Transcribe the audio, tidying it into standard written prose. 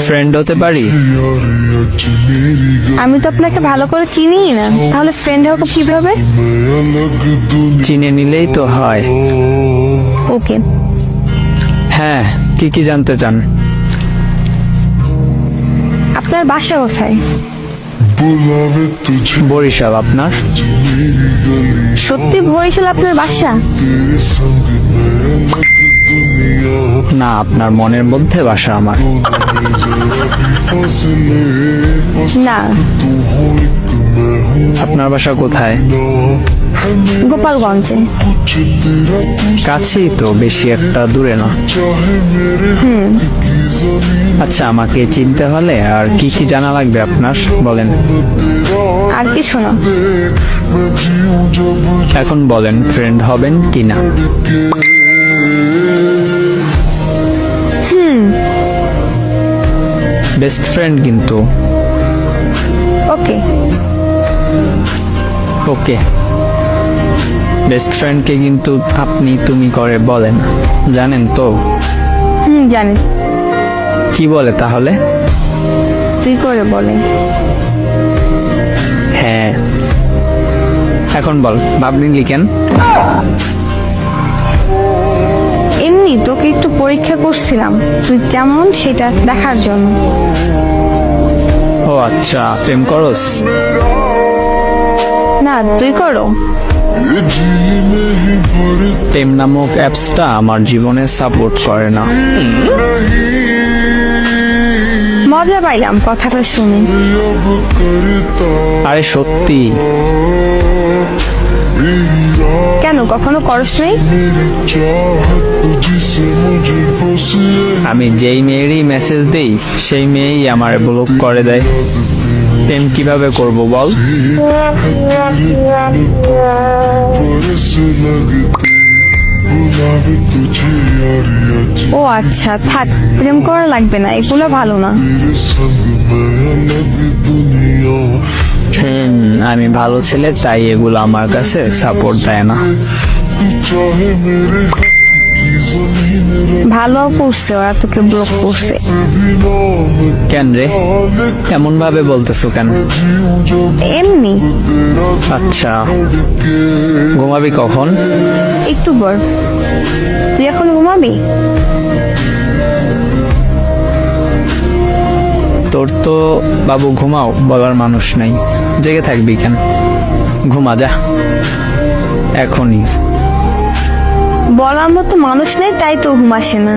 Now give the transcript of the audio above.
Friend হতে পারি? আমি তো আপনাকে ভালো করে চিনিই না, তাহলে ফ্রেন্ড হবো কিভাবে? চিনে নিলেই তো হয়। ওকে, হ্যাঁ, কি কি জানতে চান? আপনার বাসা কোথায়? বরিশাল। আপনার? সত্যি বরিশাল আপনার বাসা? না, আপনার মনের মধ্যে বাসা আমার। না, আপনার বাসা কোথায়? গোপালগঞ্জে। কাছেই তো, বেশি একটা দূরে না। আচ্ছা, আমাকে চিনতে হলে আর কি কি জানা লাগবে আপনার, বলেন। আর কিছু না। এখন বলেন, ফ্রেন্ড হবেন কি না? বেস্ট ফ্রেন্ড কিন্তু। ওকে। ওকে। বেস্ট ফ্রেন্ডকে কিন্তু আপনি তুমি করে বলেন, জানেন তো? জানি। কি বলে তাহলে? তুই করে বলে। হ্যাঁ। এখন বল, ভাবনি লিখেন। এমনি তোকে একটু পরীক্ষা করছিলাম তুই কেমন সেটা দেখার জন্য। ও আচ্ছা, প্রেম করস? না, তুই করো। প্রেম নামক অ্যাপসটা আমার জীবনে সাপোর্ট করে না। মজা পাইলাম কথাটা শুনে। আরে সত্যি। কেন, কখনো করস নাই? আমি যেই মেয়েরই মেসেজ দেই সেই মেয়েই আমার ব্লক করে দেয়। প্রেম কিভাবে করব বল? ও আচ্ছা, থাক, প্রেম করা লাগবে না, এগুলো ভালো না। আমি ভালো ছেলে, তাই এগুলো আমার কাছে সাপোর্ট দেয় না। ভালো করছে, ওরা তোকে ব্লক করছে। কেন রে, এমন ভাবে বলতেছো কেন? এমনি। আচ্ছা, ঘুমাবি কখন? একটু পর। তুই এখন ঘুমাবি? তোর তো বাবু ঘুমাও বলার মানুষ নাই, জেগে থাকবি কেন? ঘুমা যা এখনই। বলার মতো মানুষ নেই, তাই তো ঘুমাসে না।